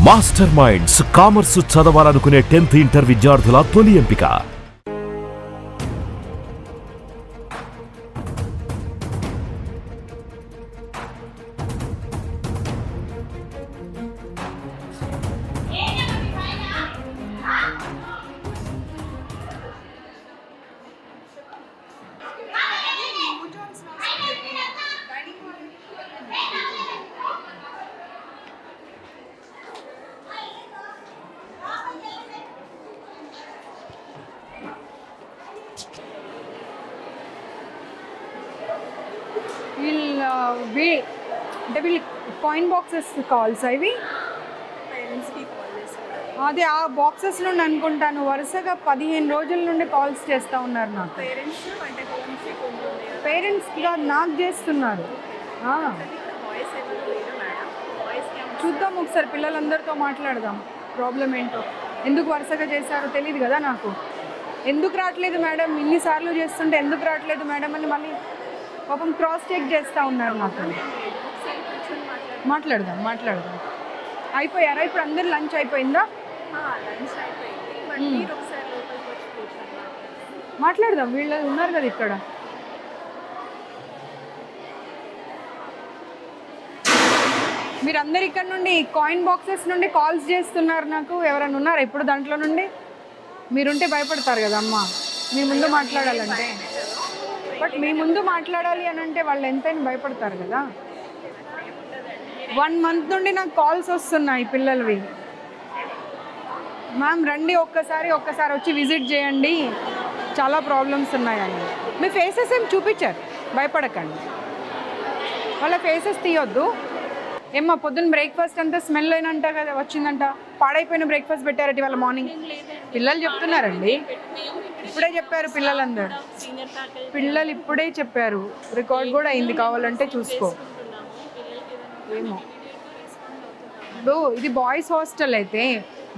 Master minds commerce చదవాలనుకునే 10th inter విద్యార్థుల తొలి ఎంపిక. వీళ్ళు కాయిన్ బాక్సెస్ కాల్స్ అవి అదే ఆ బాక్సెస్ నుండి అనుకుంటాను వరుసగా 15 రోజుల నుండి కాల్స్ చేస్తూ ఉన్నారు నాకు. పేరెంట్స్గా నాకు చేస్తున్నారు. చూద్దాం ఒకసారి, పిల్లలందరితో మాట్లాడదాం. ప్రాబ్లం ఏంటో, ఎందుకు వరుసగా చేశారో తెలియదు కదా నాకు. ఎందుకు రావట్లేదు మేడం, ఇన్నిసార్లు చేస్తుంటే ఎందుకు రావట్లేదు మేడం అని మళ్ళీ పాపం క్రాస్ చెక్ చేస్తూ ఉన్నారు నాకు. మాట్లాడదాం. అయిపోయారా ఇప్పుడు? అందరు లంచ్ అయిపోయిందా? మాట్లాడదాం, వీళ్ళు ఉన్నారు కదా ఇక్కడ. మీరందరు ఇక్కడ నుండి కాయిన్ బాక్సెస్ నుండి కాల్స్ చేస్తున్నారు నాకు. ఎవరైనా ఉన్నారా ఇప్పుడు దాంట్లో నుండి? మీరుంటే భయపడతారు కదా అమ్మ, మీ ముందు మాట్లాడాలంటే. బట్ మీ ముందు మాట్లాడాలి అని అంటే వాళ్ళు ఎంతైనా భయపడతారు కదా. 1 month నుండి నాకు కాల్స్ వస్తున్నాయి పిల్లలవి. మ్యామ్ రండి ఒక్కసారి వచ్చి విజిట్ చేయండి, చాలా ప్రాబ్లమ్స్ ఉన్నాయని. మీ ఫేసెస్ ఏం చూపించారు, భయపడకండి. వాళ్ళ ఫేసెస్ తీయొద్దు. ఏమ్మా పొద్దున్న బ్రేక్ఫాస్ట్ అంతా స్మెల్ అయినంట కదా వచ్చిందంట, పాడైపోయిన బ్రేక్ఫాస్ట్ పెట్టారట ఇవాళ మార్నింగ్. పిల్లలు చెప్తున్నారండి, ఇప్పుడే చెప్పారు పిల్లలందరూ. పిల్లలు ఇప్పుడే చెప్పారు, రికార్డ్ కూడా అయింది, కావాలంటే చూసుకో. ఏమో ఇది బాయ్స్ హాస్టల్ అయితే,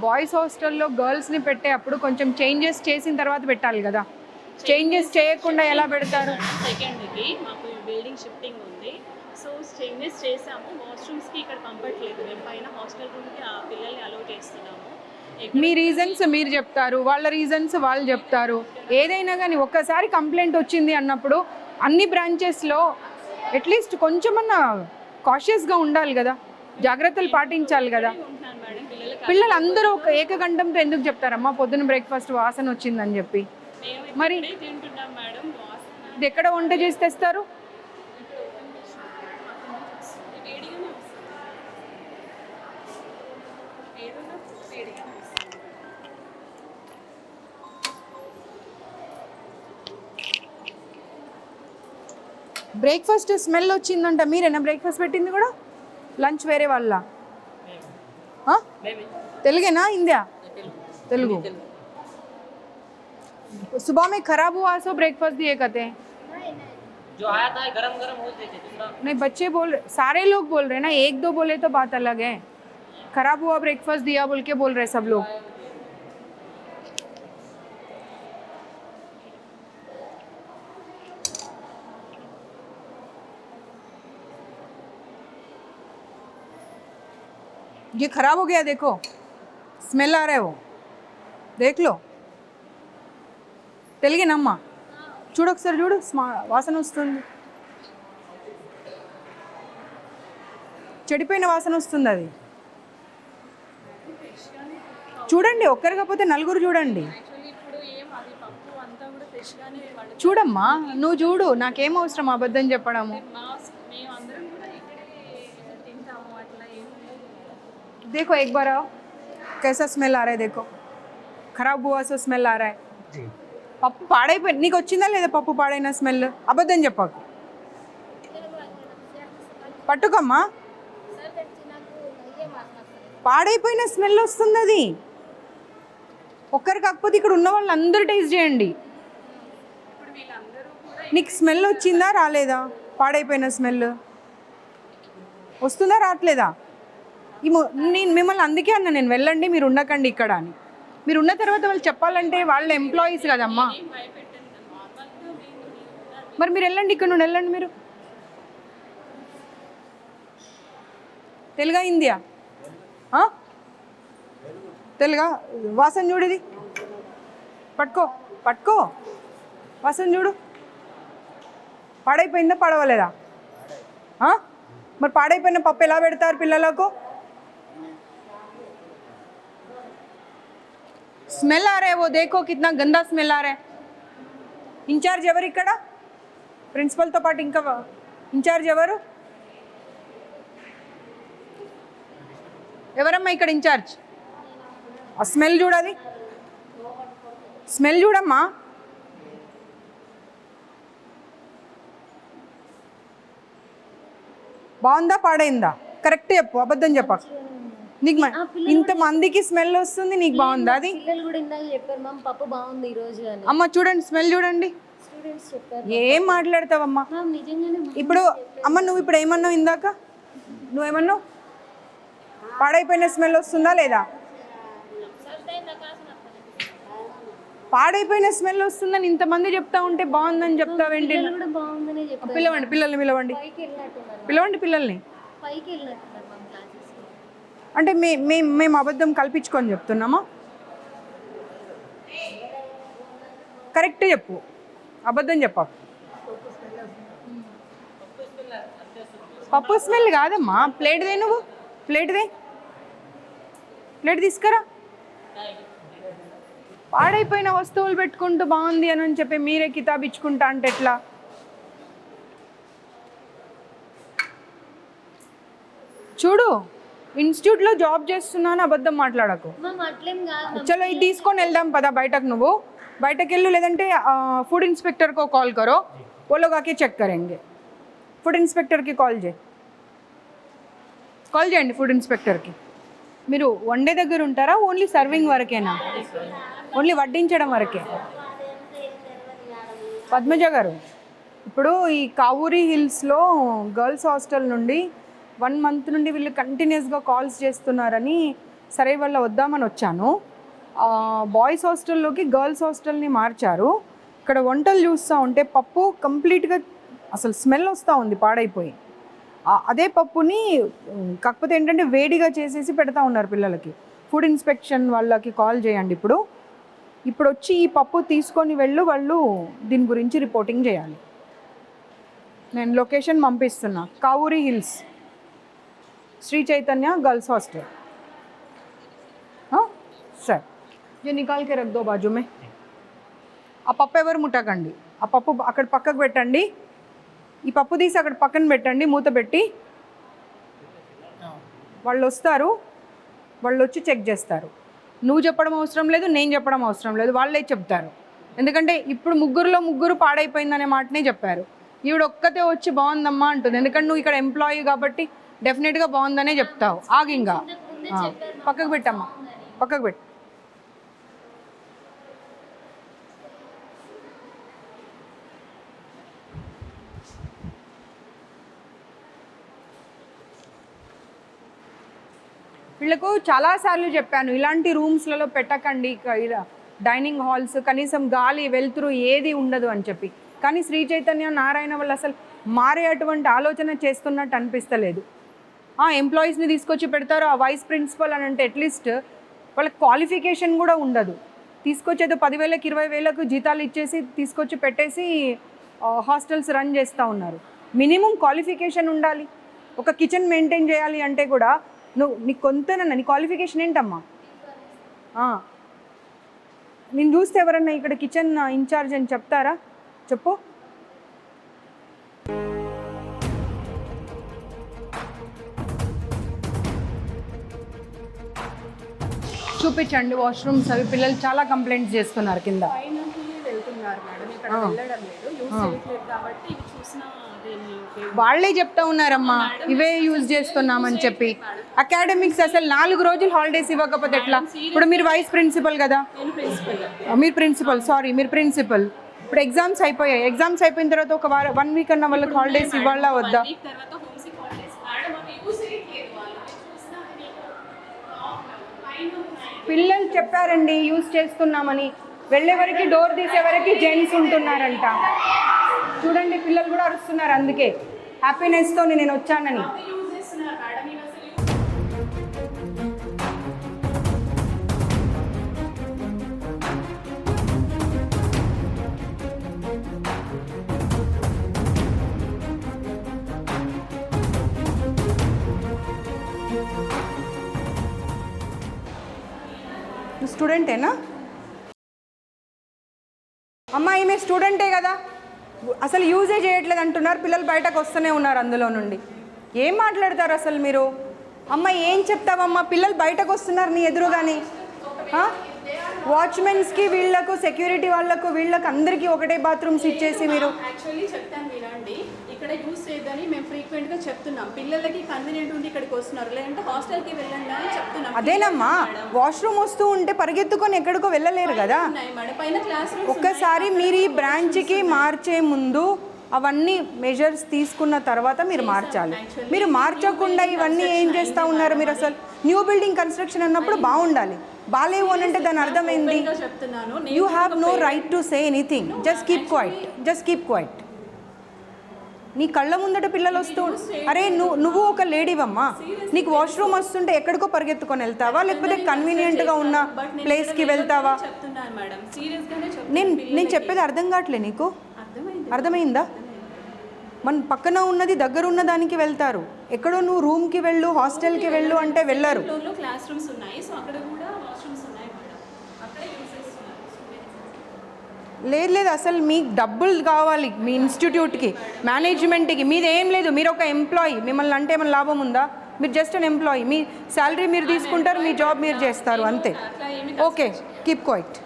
బాయ్స్ హాస్టల్లో గర్ల్స్ని పెట్టే అప్పుడు కొంచెం చేంజెస్ చేసిన తర్వాత పెట్టాలి కదా. చేంజెస్ చేయకుండా ఎలా పెడతారు? సెకండ్కి మాకు బిల్డింగ్ షిఫ్టింగ్ ఉంది, సో చేంజెస్ చేసాము. వాష్రూమ్స్కి ఇక్కడ కంఫర్ట్ లేదు, మేము పైన హాస్టల్ రూమ్కి ఆ పిల్లల్ని అలౌ చేస్తున్నాము. మీ రీజన్స్ మీరు చెప్తారు, వాళ్ళ రీజన్స్ వాళ్ళు చెప్తారు. ఏదైనా కానీ ఒక్కసారి కంప్లైంట్ వచ్చింది అన్నప్పుడు అన్ని బ్రాంచెస్లో అట్లీస్ట్ కొంచెమన్నా కాషియస్గా ఉండాలి కదా, జాగ్రత్తలు పాటించాలి కదా. పిల్లలు అందరూ ఒక ఏకగంఠంతో ఎందుకు చెప్తారమ్మా పొద్దున బ్రేక్ఫాస్ట్ వాసన వచ్చిందని చెప్పి? మరి ఇది ఎక్కడ వంట చేసి తెస్తారు? బ్రేక్ఫాస్ట్ స్మెల్ వచ్చిందంట, మీరేనా బ్రేక్ఫాస్ట్ పెట్టింది కూడా? లంచ్ వేరే వాళ్ళ? తెలుగేనా हिंदी? तेलुगु. सुबह में खराब हुआ सो ब्रेकफास्ट दिए कहते हैं. जो आया था गरम हो देते दूसरा. नहीं बच्चे बोल, सारे लोग बोल रहे ना, 1-2 बोले तो बात अलग है. खराब हुआ ब्रेकफास्ट दिया बोल के बोल रहे सब लोग. ये खराब हो गया, देखो स्मेल आ रहा है, वो देख लो. తెలుగేనమ్మా? చూడు ఒకసారి, చూడు వాసన వస్తుంది, చెడిపోయిన వాసన వస్తుంది. అది చూడండి, ఒక్కరు కాకపోతే నలుగురు చూడండి. చూడమ్మా, నువ్వు చూడు, నాకేం అవసరం అబద్ధం చెప్పడము. देखो एक बार आओ, कैसा स्मेल आ रहा है, देखो खराब हुआ सो स्मेल आ रहा है. పప్పు పాడైపోయి నీకు వచ్చిందా లేదా? పప్పు పాడైన స్మెల్, అబద్ధం చెప్పకు. పట్టుకమ్మా, పాడైపోయిన స్మెల్ వస్తుంది. అది ఒక్కరు కాకపోతే ఇక్కడ ఉన్న వాళ్ళు అందరూ టేస్ట్ చేయండి. నీకు స్మెల్ వచ్చిందా రాలేదా? పాడైపోయిన స్మెల్ వస్తుందా రావట్లేదా? నేను మిమ్మల్ని అందుకే అన్నా, నేను వెళ్ళండి మీరు ఉండకండి ఇక్కడ అని. మీరు ఉన్న తర్వాత వాళ్ళు చెప్పాలంటే వాళ్ళ ఎంప్లాయీస్ కదమ్మా. మరి మీరు వెళ్ళండి, ఇక్కడ నుండి వెళ్ళండి. మీరు తెలుగా హిందీయా? తెలుగా వాసన చూడు, ఇది పట్టుకో పట్టుకో, వాసన చూడు. పాడైపోయిందా పడవలేదా? మరి పాడైపోయిన పప్పు ఎలా పెడతారు పిల్లలకు? స్మెల్ ఆ రే, ఓ దేఖో కిतना గందా స్మెల్ ఆ రే. ఇన్ఛార్జ్ ఎవరు ఇక్కడ? ప్రిన్సిపల్తో పాటు ఇంకా ఇన్ఛార్జ్ ఎవరు? ఎవరమ్మా ఇక్కడ ఇన్ఛార్జ్? ఆ స్మెల్ చూడాలి, స్మెల్ చూడమ్మా. బాగుందా పాడైందా? కరెక్ట్ చెప్పు, అబద్ధం చెప్ప. నీకు ఇంతమందికి స్మెల్ వస్తుంది, నీకు బాగుందా? అది పిల్లలు కూడా ఇందాక చెప్పారు మ్యామ్ పప్పు బాగుంది ఈ రోజు అని. అమ్మ చూడండి, స్మెల్ చూడండి. స్టూడెంట్స్ చెప్పారు. ఏం మాట్లాడతావమ్మా? మ్యామ్ నిజంగానే ఇప్పుడు అమ్మ నువ్వు ఇప్పుడు ఏమన్నావు? ఇందాక నువ్వేమన్నావు? పాడైపోయిన స్మెల్ వస్తుందా లేదా? పాడైపోయిన స్మెల్ వస్తుందని ఇంతమంది చెప్తా ఉంటే బాగుందని చెప్తావేంటి? పిల్లలు కూడా బాగుందనే చెప్పారు. పిలవండి పిల్లల్ని, పిలవండి పైకి వెళ్ళినట్టున్నారు. పిలవండి పిల్లల్ని. పైకి వెళ్ళినట్టున్నారు మ్యామ్ క్లాసెస్. అంటే మేము అబద్ధం కల్పించుకొని చెప్తున్నామా? కరెక్ట్ చెప్పు, అబద్ధం చెప్పు. పప్పు స్మెల్ కాదమ్మా. ప్లేట్దే, నువ్వు ప్లేట్దే, ప్లేట్ తీసుకురా. పాడైపోయిన వస్తువులు పెట్టుకుంటూ బాగుంది అని చెప్పి మీరే కితాబ్ ఇచ్చుకుంటా అంటే ఎట్లా? చూడు, ఇన్స్టిట్యూట్లో జాబ్ చేస్తున్నాను, అబద్ధం మాట్లాడకు. మ్యామ్ అట్లేం కాదు. చలో ఇది తీసుకొని వెళ్దాం పదా బయటకు. నువ్వు బయటకు వెళ్ళు, లేదంటే ఫుడ్ ఇన్స్पेक्टर को कॉल करो, वो लोग आके చెక్ करेंगे. ఫుడ్ ఇన్స్పెక్టర్కి కాల్ చేయండి, ఫుడ్ ఇన్స్పెక్టర్కి. మీరు వండే దగ్గర ఉంటారా? ఓన్లీ సర్వింగ్ వరకేనా? ఓన్లీ వడ్డించడం వరకే? పద్మజ గారు, ఇప్పుడు ఈ కావూరి హిల్స్లో గర్ల్స్ హాస్టల్ నుండి 1 month నుండి వీళ్ళు కంటిన్యూస్గా కాల్స్ చేస్తున్నారని సరే వాళ్ళ వద్దామని వచ్చాను. బాయ్స్ హాస్టల్లోకి గర్ల్స్ హాస్టల్ని మార్చారు. ఇక్కడ వంటలు చూస్తూ ఉంటే పప్పు కంప్లీట్గా అసలు స్మెల్ వస్తూ ఉంది, పాడైపోయి. అదే పప్పుని కాకపోతే ఏంటంటే వేడిగా చేసేసి పెడతా ఉన్నారు పిల్లలకి. ఫుడ్ ఇన్స్పెక్షన్ వాళ్ళకి కాల్ చేయండి. ఇప్పుడు వచ్చి ఈ పప్పు తీసుకొని వాళ్ళు దీని గురించి రిపోర్టింగ్ చేయాలి. నేను లొకేషన్ పంపిస్తున్నా, Kavuri hills, Sri Chaitanya girls hostel. సరే, ये निकाल के रख दो बाजू में. ఆ పప్పు ఎవరు ముట్టకండి, ఆ పప్పు అక్కడ పక్కకు పెట్టండి. ఈ పప్పు తీసి అక్కడ పక్కన పెట్టండి, మూత పెట్టి. వాళ్ళు వస్తారు, వాళ్ళు వచ్చి చెక్ చేస్తారు. నువ్వు చెప్పడం అవసరం లేదు, నేను చెప్పడం అవసరం లేదు, వాళ్ళే చెప్తారు. ఎందుకంటే ఇప్పుడు ముగ్గురు పాడైపోయిందనే మాటనే చెప్పారు. ఈవిడ ఒక్కతే వచ్చి బాగుందమ్మా అంటుంది. ఎందుకంటే నువ్వు ఇక్కడ ఎంప్లాయీ కాబట్టి డెఫినెట్గా బాగుందనే చెప్తావు. ఆగింగా పక్కకు పెట్టమ్మా, పక్కకు పెట్టు. వీళ్ళకు చాలాసార్లు చెప్పాను, ఇలాంటి రూమ్స్లలో పెట్టకండి, డైనింగ్ హాల్స్, కనీసం గాలి వెలుతురు ఏది ఉండదు అని చెప్పి. కానీ శ్రీ చైతన్య నారాయణ వాళ్ళు అసలు మారే అటువంటి ఆలోచన చేస్తున్నట్టు అనిపిస్తలేదు. ఎంప్లాయీస్ని తీసుకొచ్చి పెడతారు. ఆ వైస్ ప్రిన్సిపల్ అని అంటే అట్లీస్ట్ వాళ్ళకి క్వాలిఫికేషన్ కూడా ఉండదు. తీసుకొచ్చేదో 10,000కి 20,000కు జీతాలు ఇచ్చేసి తీసుకొచ్చి పెట్టేసి హాస్టల్స్ రన్ చేస్తూ ఉన్నారు. మినిమం క్వాలిఫికేషన్ ఉండాలి. ఒక కిచెన్ మెయింటైన్ చేయాలి అంటే కూడా నీకు కొంతనన్నా నీ క్వాలిఫికేషన్ ఏంటమ్మా? నేను చూస్తే ఎవరన్నా ఇక్కడ కిచెన్ ఇన్ఛార్జ్ అని చెప్తారా? చెప్పు. చూపించండి వాష్రూమ్స్ అవి. పిల్లలు చాలా కంప్లైంట్స్ చేస్తున్నారు కింద. వెళ్తున్నారు మేడం, ఇక్కడ వెళ్ళడం లేదు, యూజ్ చేయట్లేదు కాబట్టి ఇవి చూసినా వాళ్ళే చెప్తా ఉన్నారమ్మా, ఇవే యూజ్ చేస్తున్నామని చెప్పి. అకాడమిక్స్ అసలు 4 రోజులు హాలిడేస్ ఇవ్వకపోతే ఎట్లా? ఇప్పుడు మీరు వైస్ ప్రిన్సిపల్ కదా, మీరు ప్రిన్సిపల్. ఇప్పుడు ఎగ్జామ్స్ అయిపోయాయి. ఎగ్జామ్స్ అయిపోయిన తర్వాత ఒక 1 వీక్ అన్న వాళ్ళకి హాలిడేస్ ఇవ్వాలా వద్దా? పిల్లలు చెప్పారండి యూజ్ చేస్తున్నామని. వెళ్ళేవరకు డోర్ తీసేవరకు జెంట్స్ ఉంటున్నారంట. చూడండి పిల్లలు కూడా అరుస్తున్నారు, అందుకే హ్యాపీనెస్తో నేను వచ్చానని. నువ్వు స్టూడెంటేనా? అమ్మా ఈమె స్టూడెంటే కదా, అసలు యూజే చేయట్లేదు అంటున్నారు, పిల్లలు బయటకు వస్తూనే ఉన్నారు అందులో నుండి. ఏం మాట్లాడతారు అసలు మీరు? అమ్మ ఏం చెప్తావమ్మా, పిల్లలు బయటకు వస్తున్నారు నీ ఎదురుగాని. వాచ్మెన్స్కి వీళ్ళకు సెక్యూరిటీ వాళ్ళకు వీళ్ళకి అందరికీ ఒకటే బాత్రూమ్స్ ఇచ్చేసి మీరు. యాక్చువల్లీ చెప్తాను వినండి, ఇక్కడ యూస్ చేయదని మేము ఫ్రీక్వెంట్గా చెప్తున్నాం. పిల్లలకి కన్వీనియంట్ ఉండి ఇక్కడికి వస్తున్నారు, లేదంటే హాస్టల్కి వెళ్ళండి అని చెప్తున్నాం. అదేనమ్మా, వాష్రూమ్ వస్తూ ఉంటే పరిగెత్తుకొని ఎక్కడికో వెళ్ళలేరు కదా. పైన క్లాస్ రూమ్స్ ఒక్కసారి మీరు ఈ బ్రాంచ్కి మార్చే ముందు అవన్నీ మెజర్స్ తీసుకున్న తర్వాత మీరు మార్చాలి. మీరు మార్చకుండా ఇవన్నీ ఏం చేస్తూ ఉన్నారు మీరు? అసలు న్యూ బిల్డింగ్ కన్స్ట్రక్షన్ అన్నప్పుడు బాగుండాలి, బాగాలేవు అని అంటే దాని అర్థమైంది. You have no right to say anything. Just keep quiet, just keep quiet. నీ కళ్ళ ముందట పిల్లలు వస్తూ, అరే నువ్వు ఒక లేడీవమ్మా, నీకు వాష్రూమ్ వస్తుంటే ఎక్కడికో పరిగెత్తుకొని వెళ్తావా, లేకపోతే కన్వీనియంట్గా ఉన్న ప్లేస్కి వెళ్తావా? నేను చెప్పేది అర్థం కావట్లే నీకు? అర్థమైందా? మన పక్కన ఉన్నది దగ్గర ఉన్న దానికి వెళ్తారు, ఎక్కడో నువ్వు రూమ్కి వెళ్ళు హాస్టల్కి వెళ్ళు అంటే వెళ్ళరు. క్లాస్ రూమ్స్ ఉన్నాయి, సో అక్కడ కూడా వాష్రూమ్స్ ఉన్నాయి మేడం, అక్కడే యూస్ చేస్తున్నారు. లేదు అసలు మీకు డబ్బులు కావాలి మీ ఇన్స్టిట్యూట్కి, మేనేజ్మెంట్కి. మీది ఏం లేదు, మీరు ఒక ఎంప్లాయీ, మిమ్మల్ని అంటే ఏమైనా లాభం ఉందా? మీరు జస్ట్ అన్ ఎంప్లాయీ, మీ శాలరీ మీరు తీసుకుంటారు, మీ జాబ్ మీరు చేస్తారు అంతే. Okay, keep quiet.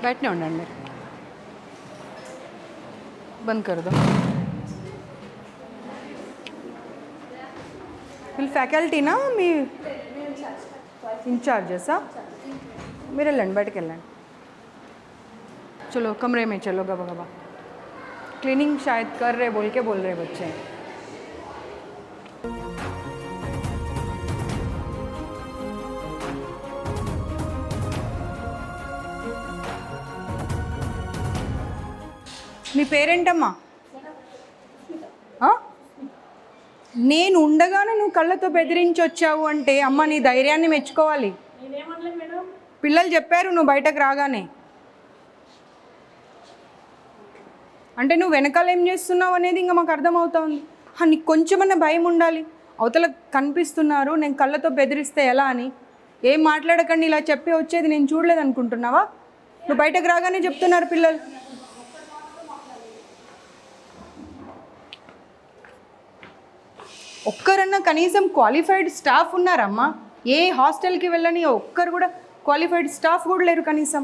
బయటనే ఉండండి మీరు, బంద్ कर दो. వీళ్ళు ఫ్యాకల్టీనా మీ इंचार्जेसा? మీరు వెళ్ళండి, బయటకు వెళ్ళండి. चलो कमरे में चलो गबा गबा. क्लीनिंग शायद कर रहे बोल रहे बच्चे. మీ పేరేంటమ్మా? నేను ఉండగానే నువ్వు కళ్ళతో బెదిరించి వచ్చావు అంటే అమ్మ నీ ధైర్యాన్ని మెచ్చుకోవాలి. పిల్లలు చెప్పారు నువ్వు బయటకు రాగానే. అంటే నువ్వు వెనకాల ఏం చేస్తున్నావు అనేది ఇంకా మాకు అర్థమవుతుంది. నీకు కొంచెమన్నా భయం ఉండాలి. అవతల కనిపిస్తున్నారు, నేను కళ్ళతో బెదిరిస్తే ఎలా అని. ఏం మాట్లాడకండి ఇలా చెప్పి వచ్చేది నేను చూడలేదు అనుకుంటున్నావా? నువ్వు బయటకు రాగానే చెప్తున్నారు పిల్లలు. ఒక్కరన్నా కనీసం క్వాలిఫైడ్ స్టాఫ్ ఉన్నారమ్మా? ఏ హాస్టల్కి వెళ్ళని ఒక్కరు కూడా క్వాలిఫైడ్ స్టాఫ్ కూడా లేరు కనీసం.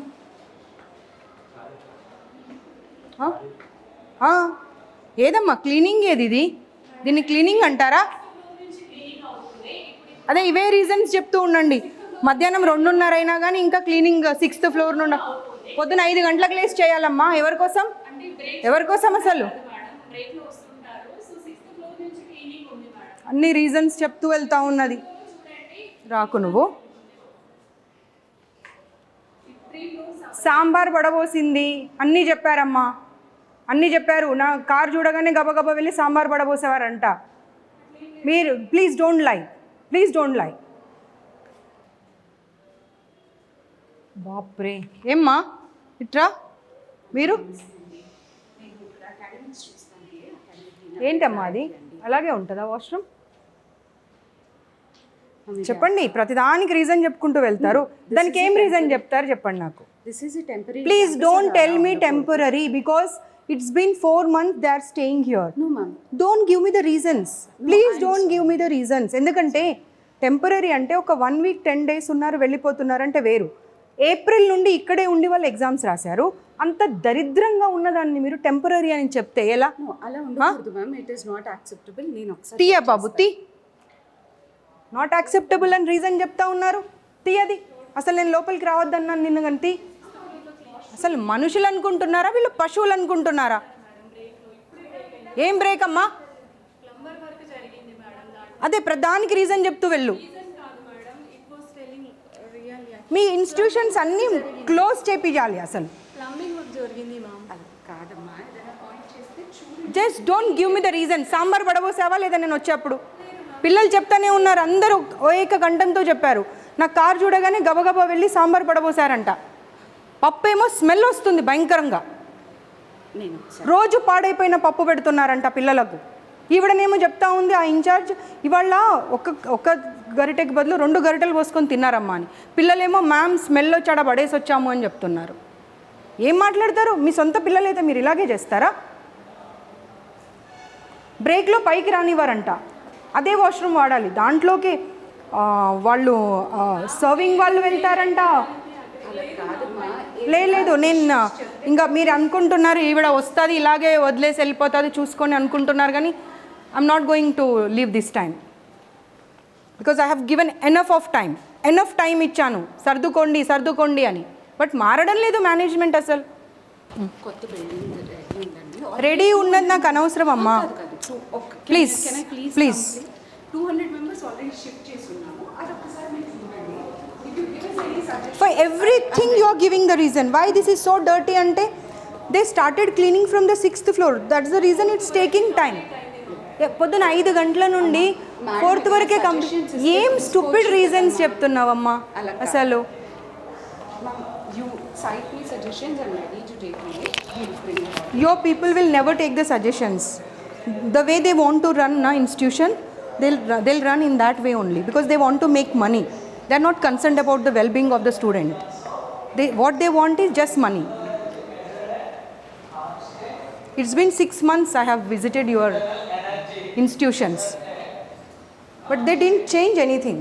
ఏదమ్మా క్లీనింగ్ ఏది? దీన్ని క్లీనింగ్ అంటారా? అదే ఇవే రీజన్స్ చెప్తూ ఉండండి. మధ్యాహ్నం 2:30 అయినా కానీ ఇంకా క్లీనింగ్ 6th ఫ్లోర్ నుండి పొద్దున 5 గంటలకు లేసి చేయాలమ్మా. ఎవరికోసం అసలు? అన్ని రీజన్స్ చెప్తూ వెళ్తా ఉన్నది. రాకు నువ్వు. సాంబార్ పడబోసింది అన్నీ చెప్పారమ్మా, అన్నీ చెప్పారు. నా కార్ చూడగానే గబగబా వెళ్ళి సాంబార్ పడబోసేవారంట. మీరు ప్లీజ్ డోంట్ లై. బాప్రే, ఏమ్మా ఇట్రా. మీరు ఏంటమ్మా అది అలాగే ఉంటుందా వాష్రూమ్? చెప్పండి. ప్రతిదానికి రీజన్ చెప్పుకుంటూ వెళ్తారు. దానికి ఏం రీజన్ చెప్తారు చెప్పండి నాకు. Please don't tell me temporary because it's been 4 months they are staying here. No ma'am. Don't give me the reasons. Please don't give me the reasons. ఎందుకంటే టెంపరరీ అంటే ఒక 1 week 10 days ఉన్నారు వెళ్ళిపోతున్నారు అంటే వేరు. ఏప్రిల్ నుండి ఇక్కడే ఉండి వాళ్ళు ఎగ్జామ్స్ రాశారు. అంత దరిద్రంగా ఉన్నదాన్ని మీరు టెంపరరీ అని చెప్తే ఎలా? అలా ఉండకూడదు ma'am, it is not acceptable. నేను ఒకసారి తీయ బాబు తీ. నాట్ యాక్సెప్టబుల్ అని రీజన్ చెప్తా ఉన్నారు, తీయది. అసలు నేను లోపలికి రావద్దన్నాను నిన్ను గంతి. అసలు మనుషులు అనుకుంటున్నారా వీళ్ళు పశువులు అనుకుంటున్నారా? ఏం బ్రేక్ అమ్మా? అదే ప్రధానికి రీజన్ చెప్తూ వెళ్ళు. మీ ఇన్స్టిట్యూషన్స్ అన్నీ క్లోజ్ చేపియాలి అసలు. Just don't give me the reason. Sambar పడబోసావా లేదా నేను వచ్చేప్పుడు? పిల్లలు చెప్తానే ఉన్నారు, అందరూ ఏక కంఠంతో చెప్పారు. నా కారు చూడగానే గబగబా వెళ్ళి సాంబార్ పడబోసారంట. పప్పు ఏమో స్మెల్ వస్తుంది భయంకరంగా. నేను ఒకసారి రోజు పాడైపోయిన పప్పు పెడుతున్నారంట పిల్లలకు. ఈవిడనేమో చెప్తా ఉంది ఆ ఇన్ఛార్జ్ ఇవాళ ఒక గరిటెకి బదులు 2 గరిటెలు పోసుకొని తిన్నారమ్మా అని. పిల్లలేమో మ్యామ్ స్మెల్ వచ్చాడ పడేసి వచ్చాము అని చెప్తున్నారు. ఏం మాట్లాడతారు? మీ సొంత పిల్లలైతే మీరు ఇలాగే చేస్తారా? బ్రేక్లో పైకి రానివ్వరంట, అదే వాష్రూమ్ వాడాలి. దాంట్లోకి వాళ్ళు సర్వింగ్ వాళ్ళు వెళ్తారంట. లేదు నేను ఇంకా మీరు అనుకుంటున్నారు ఈవిడ వస్తుంది ఇలాగే వదిలేసి వెళ్ళిపోతుంది చూసుకొని అనుకుంటున్నారు, కానీ I'm not going to leave this time because I have given enough time ఇచ్చాను సర్దుకోండి అని. బట్ మారడం లేదు మేనేజ్మెంట్ అసలు. కొత్త బిల్డింగ్ ఉందండి. రెడీ ఉన్నది నాకు అనవసరం అమ్మా. ప్లీజ్ 200 మెంబర్స్ ఆల్రెడీ షిఫ్ట్ చేసి ఉన్నాము. అదొకసారి మీరు చూడండి. If you give us any suggestion For everything you are giving the reason why this is so dirty ante they started cleaning from the 6th floor. That's the reason it's taking time. పొద్దున 5 గంటల నుండి 4th వరకే complete. ఏం stupid reasons చెప్తున్నావమ్మా అసలు. you cite me suggestions and ready to take away. We'll bring it out. Your people will never take the suggestions. The way they want to run na institution, they'll run in that way only because they want to make money. They're not concerned about the well-being of the student. What they want is just money. It's been 6 months I have visited your institutions, but they didn't change anything.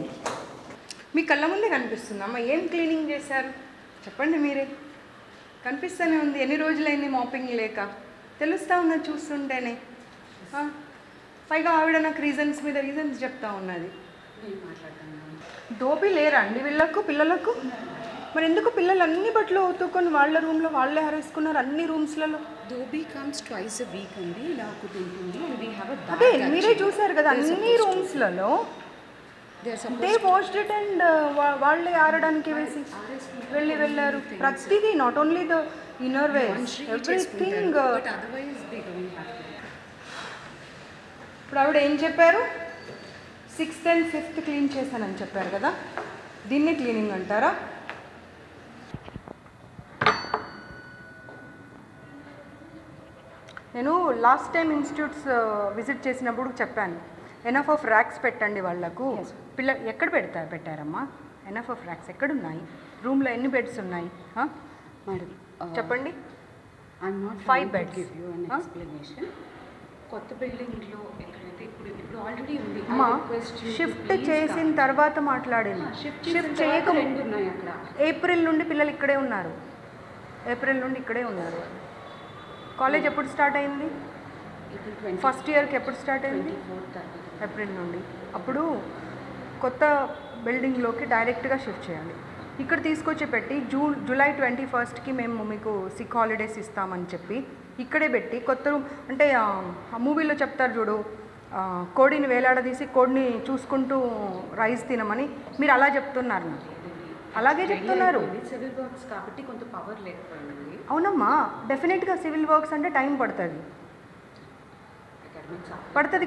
మీ కళ్ళ ముందే కనిపిస్తుందమ్మా. ఏం cleaning చేశారు చెప్పండి మీరే. కనిపిస్తూనే ఉంది. ఎన్ని రోజులైంది మాపింగ్ లేక? తెలుస్తూ ఉన్నది చూస్తుంటేనే. పైగా ఆవిడ నాకు రీజన్స్ మీద రీజన్స్ చెప్తా ఉన్నది. దోపి లేరా అండి వీళ్ళకు పిల్లలకు? మరి ఎందుకు పిల్లలు అన్ని బట్టలు ఉతుక్కొని వాళ్ళ రూమ్లో వాళ్ళే హరేసుకున్నారు అన్ని రూమ్స్లలో? Dobi comes twice a week అండి. ఇలా ఒకటి ఉంటుంది and we have a bag. అదే మీరే చూసారు కదా అన్ని రూమ్స్లలో దే వాష్డ్ ఇట్ అండ్ వాళ్ళే ఆరడానికి వేసి వెళ్ళారు. ప్రతిదీ not only the inner ways everything. But otherwise they don't have to. ఇప్పుడు ఆవిడ ఏం చెప్పారు? 6th and 5th క్లీన్ చేశానని చెప్పారు కదా, దీన్ని క్లీనింగ్ అంటారా? నేను లాస్ట్ టైం ఇన్స్టిట్యూట్స్ విజిట్ చేసినప్పుడు చెప్పాను ఎనఫ్ ఆఫ్ ర్యాక్స్ పెట్టండి వాళ్ళకు. ఎక్కడ పెట్టారమ్మా ఎనఫ్ ఆఫ్ ర్యాక్స్? ఎక్కడున్నాయి? రూమ్లో ఎన్ని బెడ్స్ ఉన్నాయి మేడం చెప్పండి. I'm not 5 going beds. to give you an explanation. కొత్త బిల్డింగ్లో ఎక్కడైతే ఇప్పుడు ఆల్రెడీ ఉంది. అమ్మా షిఫ్ట్ చేసిన తర్వాత మాట్లాడింది. షిఫ్ట్ చేయక 2 ఉన్నాయి అక్కడ. ఏప్రిల్ నుండి పిల్లలు ఇక్కడే ఉన్నారు. కాలేజ్ ఎప్పుడు స్టార్ట్ అయింది? ఫస్ట్ ఇయర్కి ఎప్పుడు స్టార్ట్ అయింది? ఏప్రిల్ నుండి. అప్పుడు కొత్త బిల్డింగ్లోకి డైరెక్ట్గా షిఫ్ట్ చేయాలి. ఇక్కడ తీసుకొచ్చి పెట్టి జూలై 21st మేము మీకు సిక్ హాలిడేస్ ఇస్తామని చెప్పి ఇక్కడే పెట్టి కొత్త రూమ్ అంటే ఆ మూవీలో చెప్తారు చూడు, కోడిని వేలాడదీసి కోడిని చూసుకుంటూ రైస్ తినమని, మీరు అలా చెప్తున్నారు నాకు. అలాగే చెప్తున్నారు. సివిల్ వర్క్స్ కాబట్టి కొంత పవర్ లేకపోయింది. అవునమ్మా డెఫినెట్గా సివిల్ వర్క్స్ అంటే టైం పడుతుంది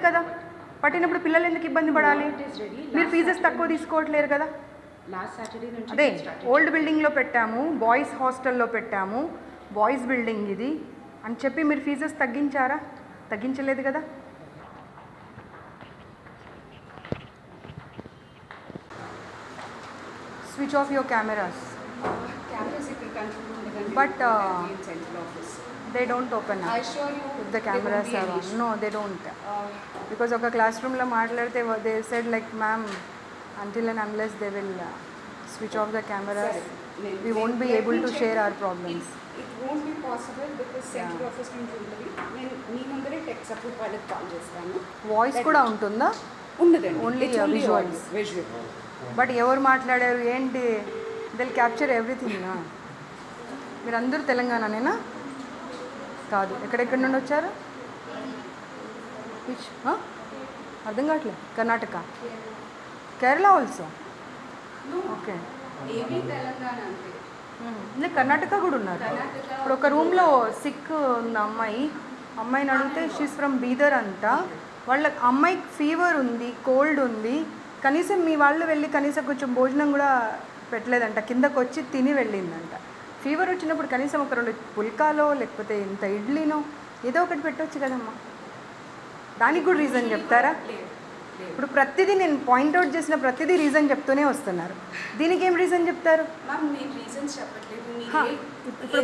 కదా. పట్టినప్పుడు పిల్లలు ఎందుకు ఇబ్బంది పడాలి? మీరు ఫీజెస్ తక్కువ తీసుకోవట్లేరు కదా. లాస్ట్ సాటర్డే నుంచి అదే ఓల్డ్ బిల్డింగ్లో పెట్టాము, బాయ్స్ హాస్టల్లో పెట్టాము, బాయ్స్ బిల్డింగ్ ఇది అని చెప్పి మీరు ఫీజెస్ తగ్గించారా? తగ్గించలేదు కదా. Switch off your cameras. Cameras ఇక్కడ కంట్రోల్ ఉండదండి. But central office they don't open up I assure you if the cameras are on. No, they don't. Because oka classroom lo maatladte they said like ma'am until and unless they will switch off the cameras we won't be able to share our problems. It won't be possible because central office నుంచి ఉంటుంది. నేను మీ ముందరే tech support వాళ్ళకి call చేస్తాను. Voice కూడా ఉంటుందా? ఉండదండి. Only visuals. But ఎవరు మాట్లాడారు ఏంటి దిల్ క్యాప్చర్ ఎవ్రీథింగ్. మీరు అందరూ తెలంగాణనేనా? కాదు. ఎక్కడెక్కడి నుండి వచ్చారు? విచ్ అర్థం కావట్లేదు. Karnataka, Kerala also. Okay AP Telangana అంటే అంటే కర్ణాటక కూడా ఉన్నారు. ఇప్పుడు ఒక రూమ్లో సిక్ ఉన్న అమ్మాయిని అడిగితే షీస్ ఫ్రమ్ బీదర్ అంట. వాళ్ళ అమ్మాయికి ఫీవర్ ఉంది, కోల్డ్ ఉంది, కనీసం మీ వాళ్ళు వెళ్ళి కనీసం కొంచెం భోజనం కూడా పెట్టలేదంట, కిందకు వచ్చి తిని వెళ్ళిందంట. ఫీవర్ వచ్చినప్పుడు కనీసం ఒక 2 పుల్కాలో లేకపోతే ఇంత ఇడ్లీనో ఏదో ఒకటి పెట్టవచ్చు కదమ్మా. దానికి కూడా రీజన్ చెప్తారా? ఇప్పుడు ప్రతిదీ నేను పాయింట్అవుట్ చేసిన ప్రతిదీ రీజన్ చెప్తూనే వస్తున్నారు. దీనికి ఏం రీజన్ చెప్తారు? మ్యామ్ నేను రీజన్స్ చెప్పట్లేదు. ఇప్పుడు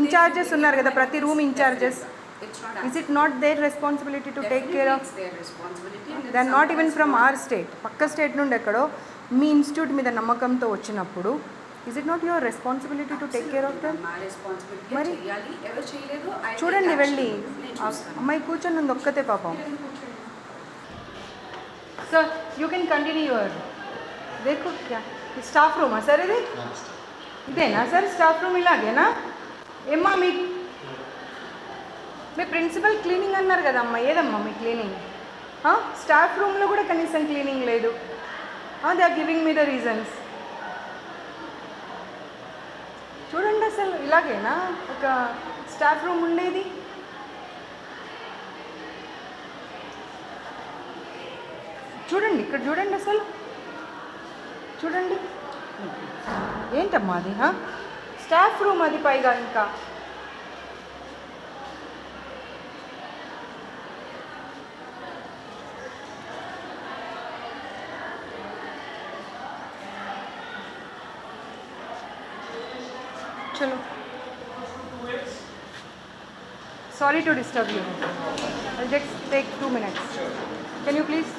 ఇన్ఛార్జెస్ ఉన్నారు కదా, ప్రతి room in-charges. Is it not their responsibility to take care of? They are not even from our state. పక్క స్టేట్ నుండి ఎక్కడో మీ ఇన్స్టిట్యూట్ మీద నమ్మకంతో వచ్చినప్పుడు is it not your responsibility to take care of them? మరి చూడండి వెళ్ళి అమ్మాయి కూర్చొని ఉంది ఒక్కతే పాపం. Sir you can continue your దేఖో క్యా స్టాఫ్ రూమా సార్ ఇది? ఇదేనా సార్ స్టాఫ్ రూమ్? ఇలాగేనా ఏమ్మా? మీ ప్రిన్సిపల్ క్లీనింగ్ అన్నారు కదమ్మా, ఏదమ్మా మీ క్లీనింగ్? స్టాఫ్ రూమ్లో కూడా కనీసం క్లీనింగ్ లేదు. They are giving me the reasons. చూడండి అసలు ఇలాగేనా ఒక స్టాఫ్ రూమ్ ఉండేది? చూడండి ఇక్కడ చూడండి అసలు చూడండి ఏంటమ్మా అది? స్టాఫ్ రూమ్ అది పైగా ఇంకా. चलो sorry to disturb you. I'll just take 2 minutes. Can you please?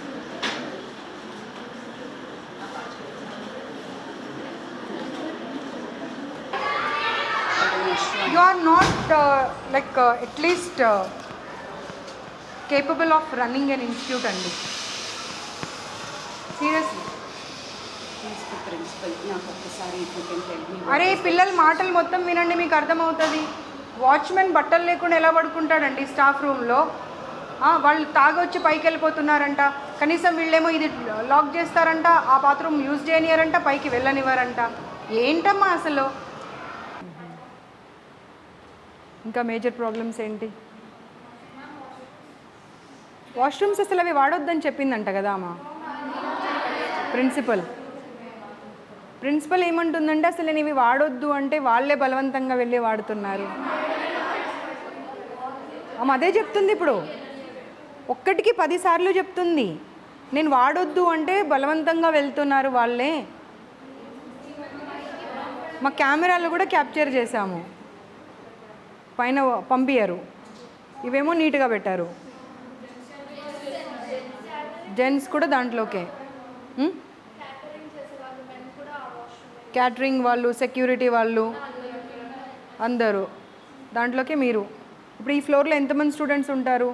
You are not at least capable of running an institute andi. Seriously. అరే పిల్లల మాటలు మొత్తం వినండి, మీకు అర్థమవుతుంది. వాచ్మెన్ బట్టలు లేకుండా ఎలా పడుకుంటాడండి స్టాఫ్ రూమ్లో? వాళ్ళు తాగొచ్చి పైకి వెళ్ళిపోతున్నారంట, కనీసం వీళ్ళేమో ఇది లాక్ చేస్తారంట, ఆ బాత్రూమ్ యూజ్ చేయనియారంట, పైకి వెళ్ళనివ్వరంట. ఏంటమ్మా అసలు? ఇంకా మేజర్ ప్రాబ్లమ్స్ ఏంటి? వాష్రూమ్స్ అసలు అవి వాడొద్దని చెప్పిందంట కదా అమ్మా ప్రిన్సిపల్ ఏమంటుందంటే అసలు నేను ఇవి వాడొద్దు అంటే వాళ్ళే బలవంతంగా వెళ్ళి వాడుతున్నారు. అదే చెప్తుంది ఇప్పుడు, ఒక్కటికి 10 సార్లు చెప్తుంది. నేను వాడొద్దు అంటే బలవంతంగా వెళ్తున్నారు వాళ్ళే. మా కెమెరాలు కూడా క్యాప్చర్ చేశాము, పైన పంపించారు. ఇవేమో నీట్గా పెట్టారు. జెంట్స్ కూడా దాంట్లోకే, క్యాటరింగ్ వాళ్ళు, సెక్యూరిటీ వాళ్ళు అందరూ దాంట్లోకే. మీరు ఇప్పుడు ఈ ఫ్లోర్లో ఎంతమంది స్టూడెంట్స్ ఉంటారు?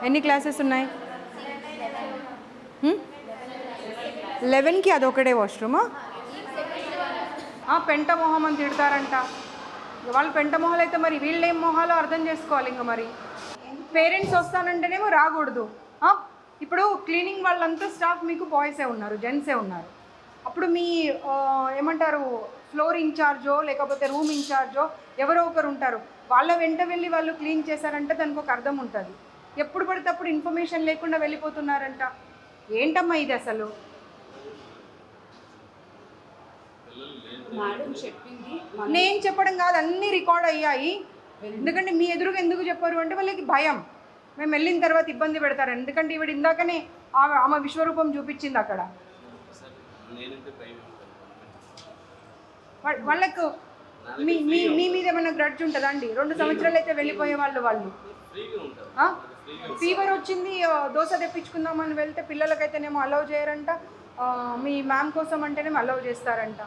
ఎన్ని క్లాసెస్ ఉన్నాయి? 11కి అదొకటే వాష్రూమా? పెంట మొహం అని తిడతారంట. వాళ్ళు పెంట మొహాలు అయితే మరి వీళ్ళేం మొహాలో అర్థం చేసుకోవాలి. ఇంకా మరి పేరెంట్స్ వస్తానంటేనేమో రాకూడదు. ఇప్పుడు క్లీనింగ్ వాళ్ళంతా స్టాఫ్ మీకు బాయ్సే ఉన్నారు, జెంట్సే ఉన్నారు. అప్పుడు మీ ఏమంటారు ఫ్లోర్ ఇన్ఛార్జో లేకపోతే రూమ్ ఇన్ఛార్జో ఎవరో ఒకరు ఉంటారు, వాళ్ళ వెంట వెళ్ళి వాళ్ళు క్లీన్ చేశారంటే దానికి ఒక అర్థం ఉంటుంది. ఎప్పుడు పడితే అప్పుడు ఇన్ఫర్మేషన్ లేకుండా వెళ్ళిపోతున్నారంట. ఏంటమ్మా ఇది అసలు? నేను చెప్పడం కాదు, అన్నీ రికార్డ్ అయ్యాయి. ఎందుకంటే మీ ఎదురుగా ఎందుకు చెప్పారు అంటే వాళ్ళకి భయం, మేము వెళ్ళిన తర్వాత ఇబ్బంది పెడతారు. ఎందుకంటే ఈవిడ ఇందాకనే ఆమె విశ్వరూపం చూపించింది అక్కడ. వాళ్ళకు మీ మీ మీద ఏమైనా గ్రడ్జ్ ఉంటుందా అండి? 2 సంవత్సరాలు అయితే వెళ్ళిపోయే వాళ్ళు ఫీవర్ వచ్చింది దోశ తెప్పించుకుందామని వెళ్తే పిల్లలకైతేనేమో అలౌ చేయరంట, మీ మ్యామ్ కోసం అంటేనేమో అలౌ చేస్తారంట.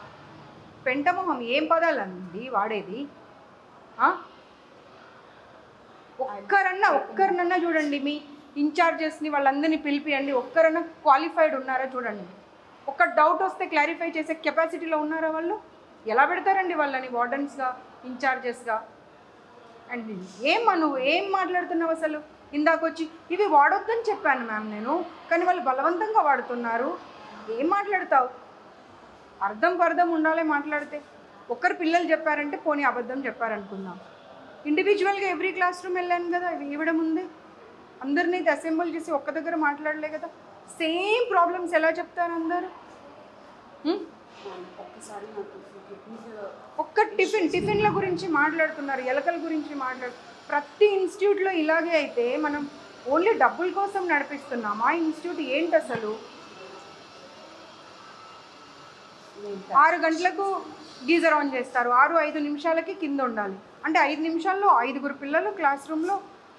పెంటమొహం ఏం పదాలండి వాడేది? ఒక్కరినన్నా చూడండి, మీ ఇన్ఛార్జెస్ని వాళ్ళందరినీ పిలిపియండి, ఒక్కరన్నా క్వాలిఫైడ్ ఉన్నారా చూడండి. ఒక్క డౌట్ వస్తే క్లారిఫై చేసే కెపాసిటీలో ఉన్నారా వాళ్ళు? ఎలా పెడతారండి వాళ్ళని వార్డెన్స్గా, ఇన్ఛార్జెస్గా? అండ్ నువ్వు ఏం మాట్లాడుతున్నావు అసలు? ఇందాకొచ్చి ఇవి వాడొద్దని చెప్పాను మ్యామ్ నేను, కానీ వాళ్ళు బలవంతంగా వాడుతున్నారు. ఏం మాట్లాడతావు? అర్థం ఉండాలి మాట్లాడితే. ఒక్కరు పిల్లలు చెప్పారంటే పోనీ అబద్ధం చెప్పారనుకుందాం. ఇండివిజువల్గా ఎవ్రీ క్లాస్ రూమ్ వెళ్ళాను కదా ఇవ్వడం ఉంది, అందరినీ అసెంబుల్ చేసి ఒక్క దగ్గర మాట్లాడలే కదా. సేమ్ ప్రాబ్లమ్స్ ఎలా చెప్తారు అందరూ? ఒక్కసారి నాకు ఒక్క టిఫిన్ల గురించి మాట్లాడుతున్నారు, ఎలకల గురించి ప్రతి ఇన్స్టిట్యూట్లో ఇలాగే అయితే మనం ఓన్లీ డబ్బుల కోసం నడిపిస్తున్నాం. ఆ ఇన్స్టిట్యూట్ ఏంటి అసలు? 6 గంటలకు గీజర్ ఆన్ చేస్తారు, 6-5 నిమిషాలకి కింద ఉండాలి. అంటే 5 నిమిషాల్లో 5 పిల్లలు క్లాస్ రూమ్లో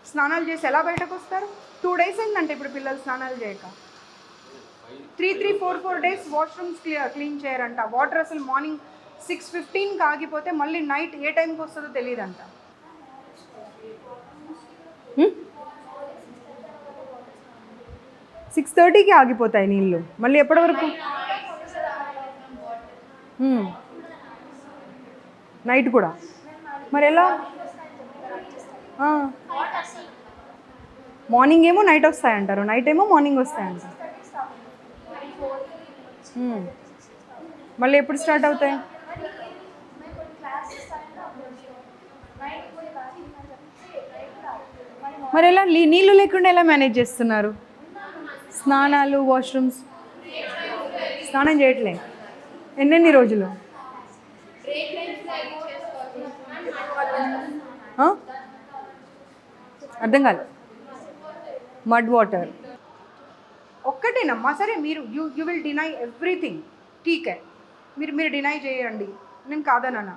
స్నానాలు చేసి ఎలా బయటకు వస్తారు? 2 days అయిందంటే ఇప్పుడు పిల్లలు స్నానాలు చేయక 3-4 days వాష్రూమ్స్ క్లీన్ చేయరంట. వాటర్ అసలు మార్నింగ్ 6:15కి ఆగిపోతే మళ్ళీ నైట్ ఏ టైంకి వస్తుందో తెలియదంట. 6:30కి ఆగిపోతాయి నీళ్ళు, మళ్ళీ ఎప్పటి వరకు? నైట్ కూడా మరి ఎలా? మార్నింగ్ ఏమో నైట్ వస్తాయంటారు, నైట్ ఏమో మార్నింగ్ వస్తాయంటారు. మళ్ళీ ఎప్పుడు స్టార్ట్ అవుతాయి? మరి ఎలా నీళ్ళు లేకుండా ఎలా మేనేజ్ చేస్తున్నారు? స్నానాలు, వాష్రూమ్స్ స్నానం చేయట్లే ఎన్నెన్ని రోజులు? అర్థం కాదు. మడ్ వాటర్ ఒక్కటేనమ్మా. సరే మీరు యూ విల్ డినై ఎవ్రీథింగ్, ఠీకే, మీరు డినై చేయండి, నేను కాదనన్నా.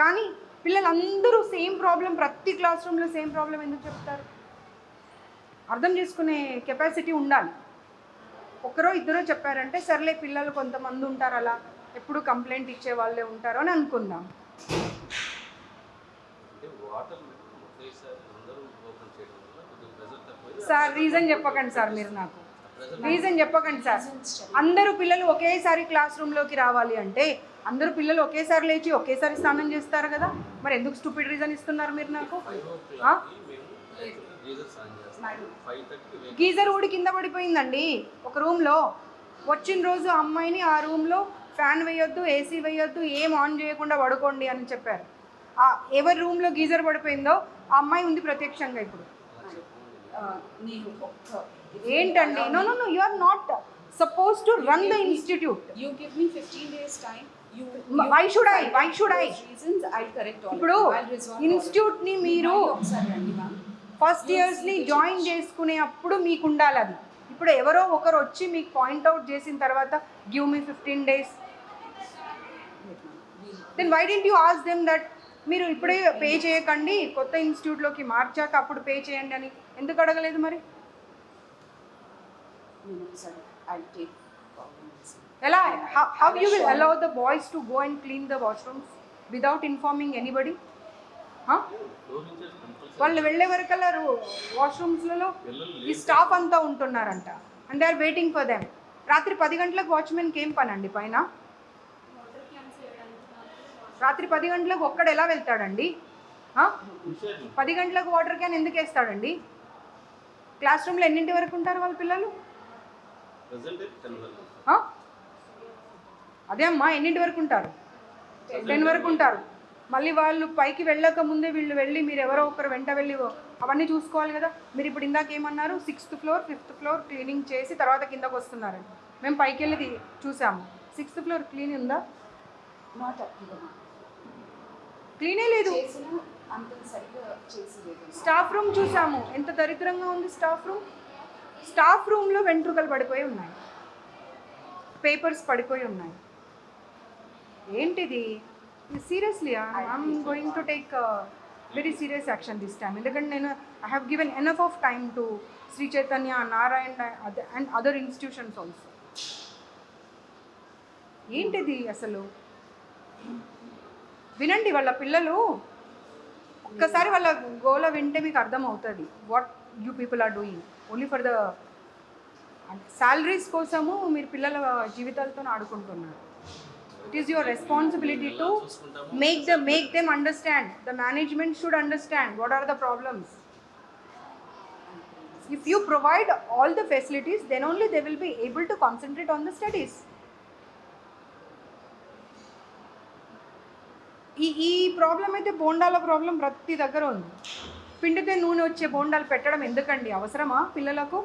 కానీ పిల్లలందరూ సేమ్ ప్రాబ్లం, ప్రతి క్లాస్ రూమ్లో సేమ్ ప్రాబ్లం ఎందుకు చెప్తారు? అర్థం చేసుకునే కెపాసిటీ ఉండాలి. ఒకరో ఇద్దరో చెప్పారంటే సర్లే, పిల్లలు కొంతమంది ఉంటారు అలా ఎప్పుడు కంప్లైంట్ ఇచ్చే వాళ్ళే ఉంటారు అని అనుకుందాం. సార్ రీజన్ చెప్పకండి సార్, మీరు నాకు రీజన్ చెప్పకండి సార్. అందరూ పిల్లలు ఒకేసారి క్లాస్ రూమ్లోకి రావాలి అంటే అందరూ పిల్లలు ఒకేసారి లేచి ఒకేసారి స్నానం చేస్తారు కదా, మరి ఎందుకు స్టూపిడ్ రీజన్ ఇస్తున్నారు మీరు నాకు? గీజర్ ఊడి కింద పడిపోయిందండి ఒక రూమ్లో. వచ్చిన రోజు అమ్మాయిని ఆ రూమ్లో ఫ్యాన్ వేయొద్దు, ఏసీ వేయొద్దు, ఏం ఆన్ చేయకుండా పడుకోండి అని చెప్పారు. ఎవరి రూమ్లో గీజర్ పడిపోయిందో ఆ అమ్మాయి ఉంది ప్రత్యక్షంగా ఇప్పుడు. ఏంటండి? No no no, you are not suppose to run the institute. You give me 15 days time. Why should I? Reasons I'll correct all. ఇప్పుడు ఇన్స్టిట్యూట్ని మీరు ఫస్ట్ ఇయర్స్ని జాయిన్ చేసుకునే అప్పుడు మీకు ఉండాలి అది. ఇప్పుడు ఎవరో ఒకరు వచ్చి మీకు పాయింట్అవుట్ చేసిన తర్వాత give me 15 days, then why didn't you ask them that మీరు ఇప్పుడే పే చేయకండి, కొత్త ఇన్స్టిట్యూట్లోకి మార్చాక అప్పుడు పే చేయండి అని ఎందుకు అడగలేదు మరి? ఎలా? How you will allow the boys to go and clean the washrooms without informing anybody? వాళ్ళు వెళ్ళే వరకల్లా వాష్రూమ్స్లలో ఈ స్టాఫ్ అంతా ఉంటున్నారంట, and they are waiting for them. రాత్రి 10 గంటలకు వాచ్మెన్కి ఏం పని అండి పైన? రాత్రి 10 గంటలకు ఒక్కడు ఎలా వెళ్తాడండి? 10 గంటలకు వాటర్ క్యాన్ ఎందుకు వేస్తాడండి? క్లాస్ రూమ్లో ఎన్నింటి వరకు ఉంటారు వాళ్ళ పిల్లలు? అదే అమ్మా, ఎన్నింటి వరకు ఉంటారు? 10 వరకు ఉంటారు. మళ్ళీ వాళ్ళు పైకి వెళ్ళక ముందే వీళ్ళు వెళ్ళి మీరు ఎవరో ఒకరు వెంట వెళ్ళి అవన్నీ చూసుకోవాలి కదా. మీరు ఇప్పుడు ఇందాక ఏమన్నారు? 6th floor 5th floor cleaning చేసి తర్వాత కిందకు వస్తున్నారండి. మేము పైకి వెళ్ళి చూసాము, 6th floor క్లీన్ ఉందా? క్లీనే లేదు. స్టాఫ్ రూమ్ చూసాము, ఎంత దరిద్రంగా ఉంది స్టాఫ్ రూమ్. స్టాఫ్ రూమ్లో వెంట్రుకలు పడిపోయి ఉన్నాయి, పేపర్స్ పడిపోయి ఉన్నాయి. ఏంటిది? Seriously I'm going to take very serious action this time. ఎందుకంటే నేను I have given enough of time to Sri Chaitanya, Narayana and other institutions also. ఏంటిది అసలు? వినండి, వాళ్ళ పిల్లలు ఒక్కసారి వాళ్ళ గోల వింటే మీకు అర్థమవుతుంది what you people are doing only for the salaries కోసము. మీరు పిల్లల జీవితాలతో ఆడుకుంటున్నారు. It is your responsibility to make them understand. The management should understand what are the problems. If you provide all the facilities, then only they will be able to concentrate on the studies. ఈ problem అయితే బోండాల problem ప్రతి దగ్గర ఉంది. పిండితే నూనె వచ్చే బోండాలు పెట్టడం ఎందుకండి? అవసరమా పిల్లలకు?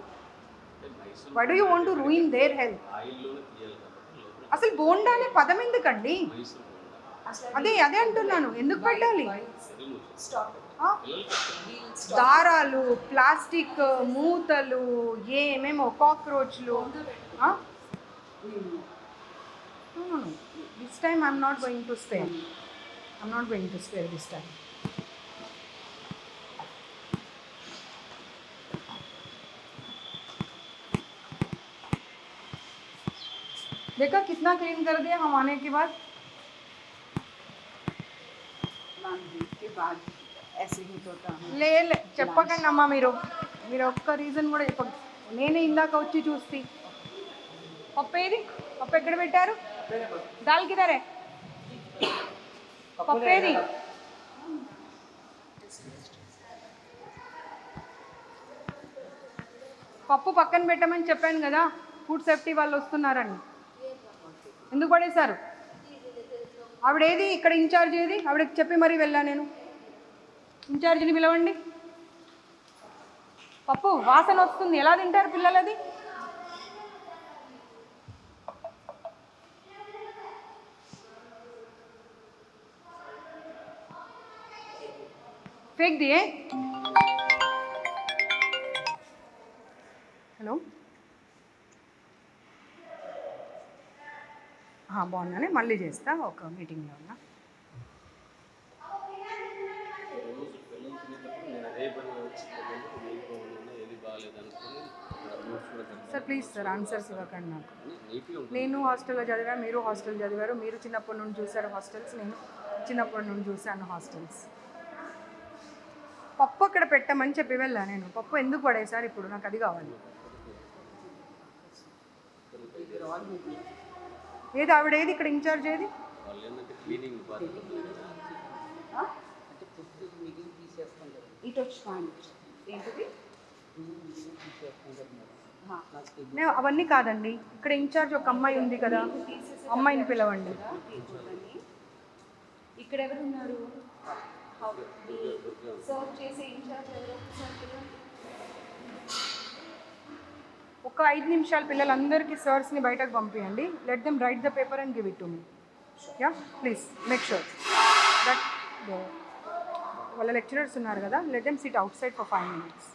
Why do you want to ruin their health? అసలు బోండా అనే పదం ఎందుకండి? అదే అదే అంటున్నాను, ఎందుకు పెట్టాలి? ఆ? దారాలు, ప్లాస్టిక్ మూతలు, ఏమేమో కాక్రోచ్లు. This time I'm not going to spare. I'm not going to spare this time. देखा कितना क्लीन कर दिया हम आने के बाद. के बाद ऐसे ही होता है. లే చెప్పకండి అమ్మా, మీరు ఒక్క రీజన్ కూడా చెప్పండి. నేనే ఇందాక వచ్చి చూస్తే పప్పు ఏది? పప్పు ఎక్కడ పెట్టారు? దాల్ కిదరే? పప్పు ఏది? పప్పు పక్కన పెట్టమని చెప్పాను కదా, ఫుడ్ సేఫ్టీ వాళ్ళు వస్తున్నారని. ఎందుకు పడేశారు? ఆవిడేది ఇక్కడ ఇన్ఛార్జ్ ఏది? ఆవిడకి చెప్పి మరీ వెళ్ళా నేను. ఇన్ఛార్జిని పిలవండి. పప్పు వాసన వస్తుంది, ఎలా తింటారు పిల్లలది? फेंक दिए. హలో, బాగున్నానే, మళ్ళీ చేస్తా, ఒక మీటింగ్లో ఉన్నా. సార్ ప్లీజ్ సార్, ఆన్సర్స్ ఇవ్వకండి నాకు. నేను హాస్టల్లో చదివా, మీరు హాస్టల్ చదివారు. మీరు చిన్నప్పటి నుండి చూసారు హాస్టల్స్, నేను చిన్నప్పటి నుండి చూశాను హాస్టల్స్. పప్పు అక్కడ పెట్టమని చెప్పి వెళ్ళా నేను. పప్పు ఎందుకు పడేసారు ఇప్పుడు? నాకు అది కావాలి. ఏది ఆవిడ ఏది ఇక్కడ ఇన్ఛార్జ్ ఏది? ఇటు వచ్చి ఏంటిది? నేను అవన్నీ కాదండి, ఇక్కడ ఇన్ఛార్జ్ ఒక అమ్మాయి ఉంది కదా, అమ్మాయిని పిలవండి. ఇక్కడ ఎవరు ఉన్నారు? సర్వ్ చేసే ఇన్ఛార్జ్ ఎవరు? ఒక 5 నిమిషాలు పిల్లలందరికీ సర్స్ని బయటకు పంపించండి. Let them write the paper and give it to me. Yeah please make sure that వాళ్ళ లెక్చరర్స్ ఉన్నారు కదా, let them sit outside for 5 minutes.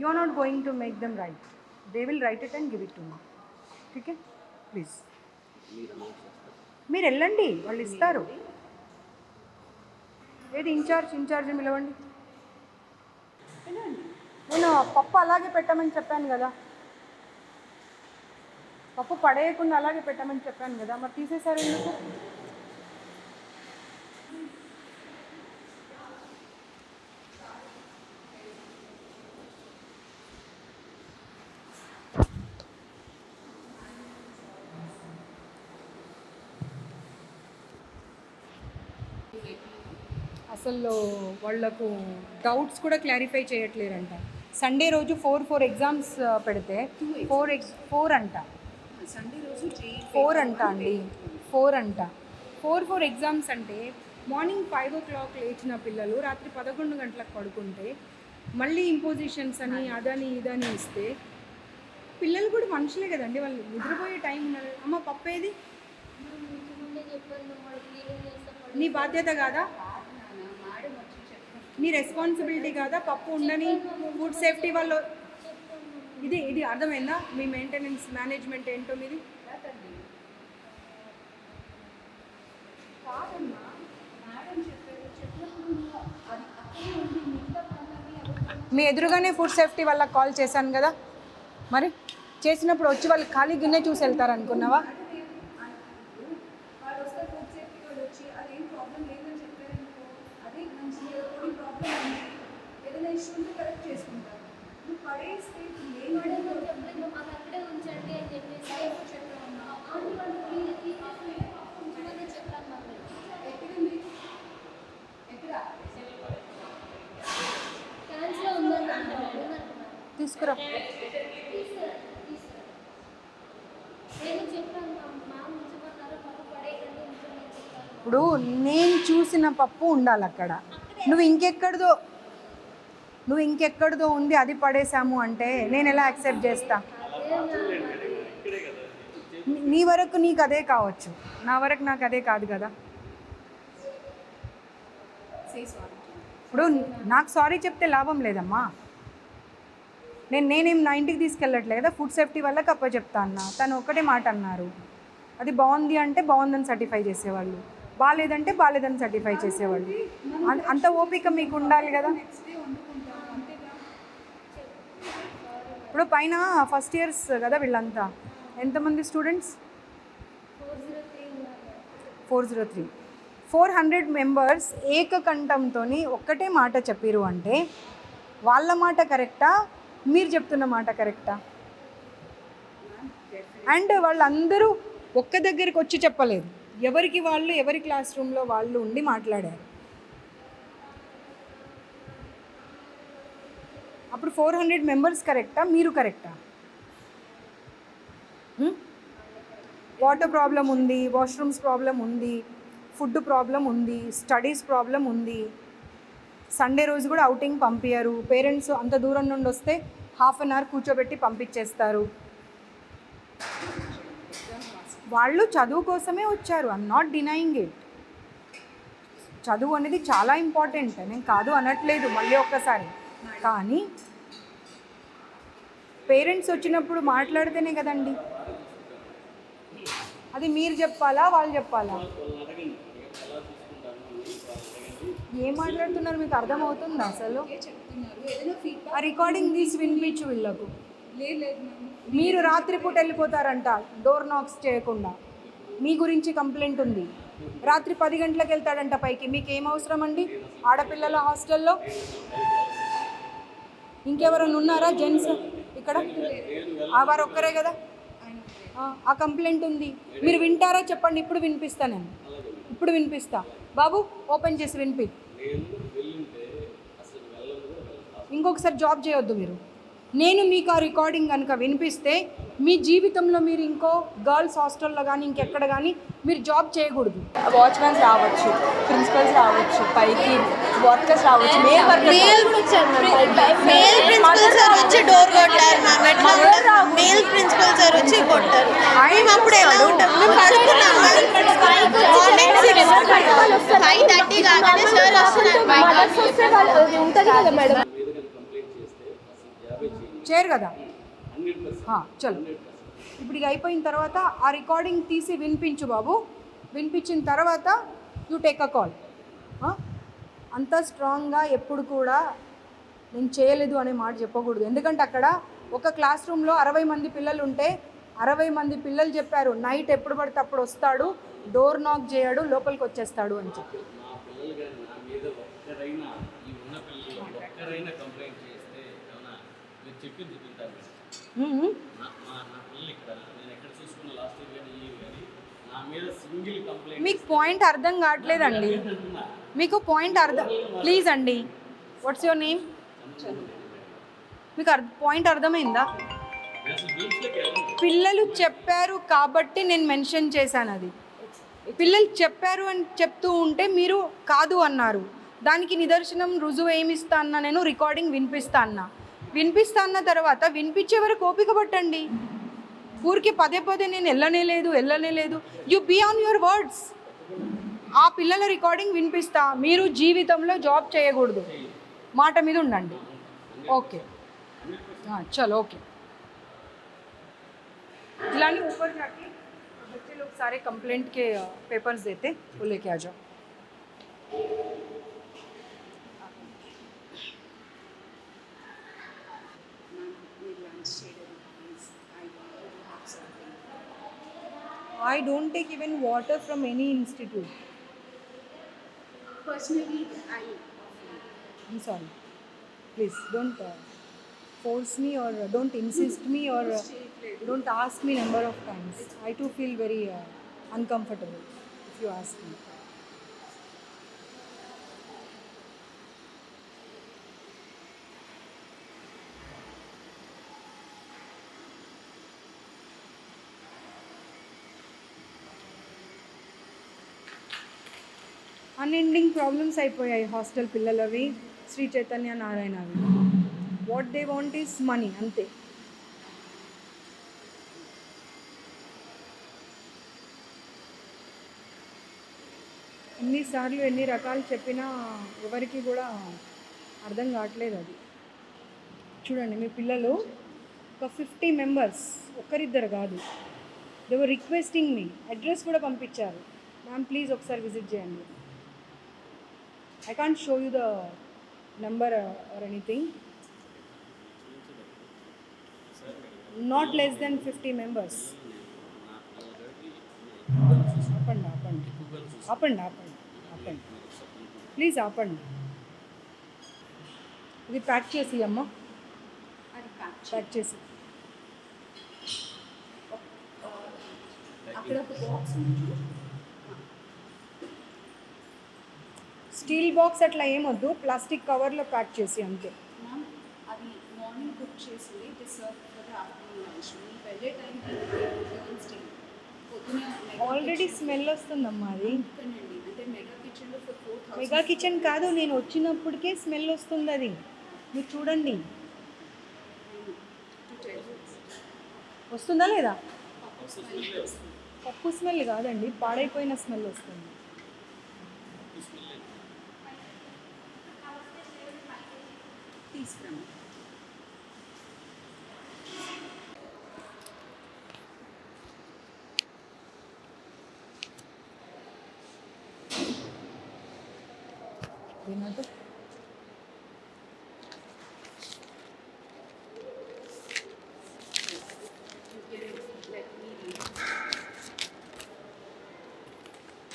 You are not going to make them write, they will write it and give it to me. Okay please మీరు వెళ్ళండి, వాళ్ళు ఇస్తారు. ఏది incharge పిలవండి. నేను పప్పు అలాగే పెట్టమని చెప్పాను కదా, పప్పు పడేయకుండా అలాగే పెట్టమని చెప్పాను కదా, మరి తీసేశారు ఎందుకు? అసలు వాళ్ళకు డౌట్స్ కూడా క్లారిఫై చేయట్లేరంట. సండే రోజు 4 ఎగ్జామ్స్ పెడితే 4 అంట. సండే రోజు 4 అంట అండి, 4 అంట. 4 ఎగ్జామ్స్ అంటే మార్నింగ్ 5 o'clock లేచిన పిల్లలు రాత్రి 11 గంటలకు పడుకుంటే మళ్ళీ ఇంపోజిషన్స్ అని అదని ఇదని ఇస్తే పిల్లలు కూడా మనుషులే కదండి, వాళ్ళు నిద్రపోయే టైం ఉన్నారు. అమ్మ పప్పు ఏది? నీ బాధ్యత కాదా? నీ రెస్పాన్సిబిలిటీ కాదా? పప్పు ఉండని ఫుడ్ సేఫ్టీ వాళ్ళు. ఇది అర్థమైందా? మీ మెయింటెనెన్స్ మేనేజ్మెంట్ ఏంటో మీది. మీ ఎదురుగానే ఫుడ్ సేఫ్టీ వాళ్ళకి కాల్ చేశాను కదా, మరి చేసినప్పుడు వచ్చి వాళ్ళు ఖాళీ గిన్నె చూసి వెళ్తారు అనుకున్నావా? తీసుకురా. ఇప్పుడు నేను చూసిన పప్పు ఉండాలి అక్కడ. నువ్వు ఇంకెక్కడిదో ఉంది అది పడేసాము అంటే నేను ఎలా యాక్సెప్ట్ చేస్తా? నీ వరకు నీకు అదే కావచ్చు, నా వరకు నాకు అదే కాదు కదా. Say sorry. ఇప్పుడు నాకు సారీ చెప్తే లాభం లేదమ్మా. నేనేం నా ఇంటికి తీసుకెళ్ళట్లేదు కదా, ఫుడ్ సేఫ్టీ వల్ల కప్ప చెప్తా అన్న, తను ఒకటే మాట అన్నారు. అది బాగుంది అంటే బాగుందని సర్టిఫై చేసేవాళ్ళు, బాగాలేదంటే బాగాలేదని సర్టిఫై చేసేవాళ్ళు. అంత ఓపిక మీకు ఉండాలి కదా. ఇప్పుడు పైన ఫస్ట్ ఇయర్స్ కదా వీళ్ళంతా, ఎంతమంది స్టూడెంట్స్? 403. 400 మెంబర్స్ ఏకకంఠంతో ఒక్కటే మాట చెప్పిరు అంటే వాళ్ళ మాట కరెక్టా, మీరు చెప్తున్న మాట కరెక్టా? అండ్ వాళ్ళందరూ ఒక్క దగ్గరికి వచ్చి చెప్పలేదు, ఎవరికి వాళ్ళు ఎవరి క్లాస్ రూమ్లో వాళ్ళు ఉండి మాట్లాడారు. అప్పుడు 400 మెంబర్స్ కరెక్టా, మీరు కరెక్టా? వాటర్ ప్రాబ్లం ఉంది, వాష్రూమ్స్ ప్రాబ్లం ఉంది, ఫుడ్ ప్రాబ్లం ఉంది, స్టడీస్ ప్రాబ్లం ఉంది. సండే రోజు కూడా అవుటింగ్ పంపించారు. పేరెంట్స్ అంత దూరం నుండి వస్తే హాఫ్ అన్ అవర్ కూర్చోబెట్టి పంపించేస్తారు. వాళ్ళు చదువు కోసమే వచ్చారు, ఐఎమ్ నాట్ డినయింగ్ ఇట్. చదువు అనేది చాలా ఇంపార్టెంట్, నేను కాదు అనట్లేదు మళ్ళీ ఒక్కసారి. కానీ పేరెంట్స్ వచ్చినప్పుడు మాట్లాడితేనే కదండి. అది మీరు చెప్పాలా, వాళ్ళు చెప్పాలా? ఏం మాట్లాడుతున్నారు మీకు అర్థమవుతుందా అసలు? ఆ రికార్డింగ్ తీసి వినిపించు వీళ్ళకు. మీరు రాత్రిపూట వెళ్ళిపోతారంట డోర్ నాక్స్ చేయకుండా, మీ గురించి కంప్లైంట్ ఉంది. రాత్రి 10 గంటలకు వెళ్తాడంట పైకి, మీకు ఏం అవసరం అండి? ఆడపిల్లల హాస్టల్లో ఇంకెవరైనా ఉన్నారా జెంట్స్ ఇక్కడ? వారు ఒక్కరే కదా. ఆ కంప్లైంట్ ఉంది, మీరు వింటారా చెప్పండి? ఇప్పుడు వినిపిస్తా, నేను ఇప్పుడు వినిపిస్తా. బాబు ఓపెన్ చేసి వినిపి. ఇంకొకసారి జాబ్ చేయొద్దు మీరు. నేను మీకు ఆ రికార్డింగ్ కనుక వినిపిస్తే మీ జీవితంలో మీరు ఇంకో గర్ల్స్ హాస్టల్లో కానీ ఇంకెక్కడ కానీ మీరు జాబ్ చేయకూడదు. వాచ్మెన్స్ రావచ్చు, ప్రిన్సిపల్స్ రావచ్చు, పైకి వర్కర్స్ రావచ్చు. మేల్ ప్రిన్సిపల్ సార్ వచ్చి డోర్ కొట్టారు మ్యామ్. ఎట్లా ఉంటుంది? మేల్ ప్రిన్సిపల్ సార్ వచ్చి కొట్టారు. మేము అప్పుడు ఎలా ఉంటాం? మేము పడుకున్నాం. మార్నింగ్ 5:30 కాగానే సార్ వస్తున్నారు. ఉంటుంది కదా మేడం. చేయరు కదా. చలో ఇప్పుడు ఇక అయిపోయిన తర్వాత ఆ రికార్డింగ్ తీసి వినిపించు బాబు. వినిపించిన తర్వాత యూ టేక్ అ కాల్. అంత స్ట్రాంగ్గా ఎప్పుడు కూడా నేను చేయలేదు అనే మాట చెప్పకూడదు. ఎందుకంటే అక్కడ ఒక క్లాస్ రూమ్లో 60 మంది పిల్లలు ఉంటే 60 మంది పిల్లలు చెప్పారు నైట్ ఎప్పుడు పడితే అప్పుడు వస్తాడు, డోర్ నాక్ చేయడు, లోపలికి వచ్చేస్తాడు అని చెప్పి. మీకు పాయింట్ అర్థం కావట్లేదండి. మీకు పాయింట్ అర్థం, ప్లీజ్ అండి. What's your name? మీకు పాయింట్ అర్థమైందా? పిల్లలు చెప్పారు కాబట్టి నేను మెన్షన్ చేశాను. అది పిల్లలు చెప్పారు అని చెప్తూ ఉంటే మీరు కాదు అన్నారు. దానికి నిదర్శనం రుజువు ఏమి ఇస్తా అన్నా, నేను రికార్డింగ్ వినిపిస్తా అన్న తర్వాత వినిపించే వరకు ఓపిక పట్టండి. ఊరికి పదే నేను వెళ్ళనే లేదు. You be on your words. ఆ పిల్లల రికార్డింగ్ వినిపిస్తా. మీరు జీవితంలో జాబ్ చేయకూడదు, మాట మీద ఉండండి. ఓకే చలో ఓకే. जिलानी ऊपर जाके बच्चे लोग सारे कंप्लेंट के पेपर्स देते, वो लेके आ जाओ. I don't take even water from any institute. Personally, I'm sorry. Please don't force me or don't insist me or don't ask me number of times. I too feel very uncomfortable if you ask me. Unending problems అయిపోయాయి hostel పిల్లలవి, శ్రీ చైతన్య నారాయణవి. What they want is money, అంతే. ఎన్నిసార్లు ఎన్ని రకాలు చెప్పినా ఎవరికి కూడా అర్థం కావట్లేదు అది. చూడండి మీ పిల్లలు ఒక 50 మెంబర్స్, ఒక్కరిద్దరు కాదు, దేవర్ రిక్వెస్టింగ్ మీ, అడ్రస్ కూడా పంపించారు, మ్యామ్ ప్లీజ్ ఒకసారి విజిట్ చేయండి. I can't show you the number or anything. Not less than 50 members. ఆపండి ఆపండి ఆపండి ఆపండి ఆపండి ప్లీజ్ ఆపండి. ఇది ప్యాక్ చేసి అమ్మా, అది ప్యాక్ చేసి. అక్కడ ఒక బాక్స్ ఉంది. స్టీల్ బాక్స్ అట్లా ఏమొద్దు, ప్లాస్టిక్ కవర్లో ప్యాక్ చేసి అంతే. మ్యామ్ అది మార్నింగ్ కుక్ చేసింది, it is serve for the afternoon lunch. మీకు వెళ్ళే టైంకి స్టే పొద్దున ఆల్రెడీ స్మెల్ వస్తుందమ్మా అది. అండి, అంటే మెగా కిచెన్లో ఫర్ 4,000. మెగా కిచెన్ కాదు, నేను వచ్చినప్పటికే స్మెల్ వస్తుంది అది. మీరు చూడండి వస్తుందా లేదా? పప్పు స్మెల్ కాదండి, పాడైపోయిన స్మెల్ వస్తుంది. తీసుకురాము. దీనితో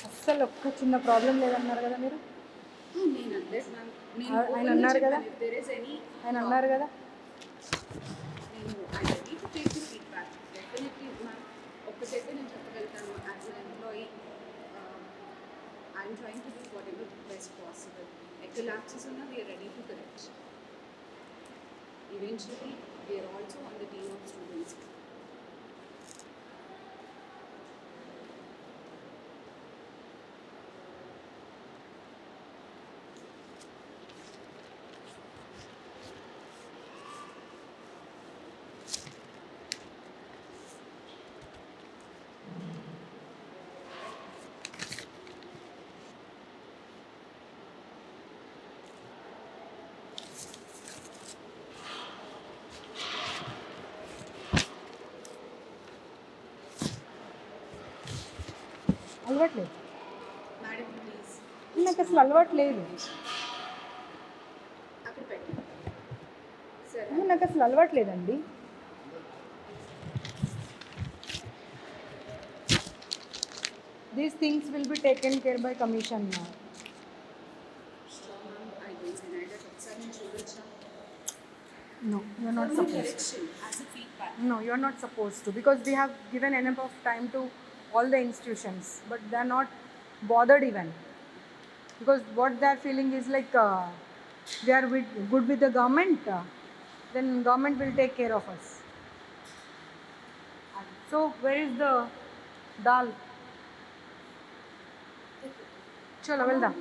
అస్సలు ఒక్క చిన్న ప్రాబ్లం లేదన్నారు కదా మీరు. నేను అదే మ్యామ్, నేను ఆయన అన్నారు కదా, there is any ఆయన అన్నారు కదా. నేను I ready to take the feedback. Definitely ma'am, ఒక్కటైతే నేను చెప్పగలుగుతాను, as an employee I'm trying to do whatever best possible. ఎక్కడ ల్యాప్సెస్ ఉన్నా we're ready to correct. Eventually we're also on the team of students. అలవాట్లేదు madam please నాకు, అసలు అలవాట్లేదు. అక్కడ పెట్టండి. సరే నాకు అసలు అలవాట్లేదండి. These things will be taken care by commission. Ma'am, I don't deny that. ఒకసారి నేను చూడొచ్చా? No, you are not supposed. Correction as a feedback. No, you are not supposed to, because we have given enough of time to all the institutions, but they are not bothered even, because what they are feeling is like they are good with the government, then government will take care of us. So where is the dal? చలో వెళ్దాం.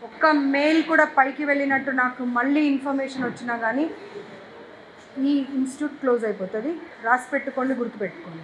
ఒక్క mail కూడా పైకి వెళ్ళినట్టు నాకు మళ్ళీ information వచ్చినా కానీ ఈ ఇన్స్టిట్యూట్ క్లోజ్ అయిపోతుంది. రాసి పెట్టుకోండి, గుర్తుపెట్టుకోండి.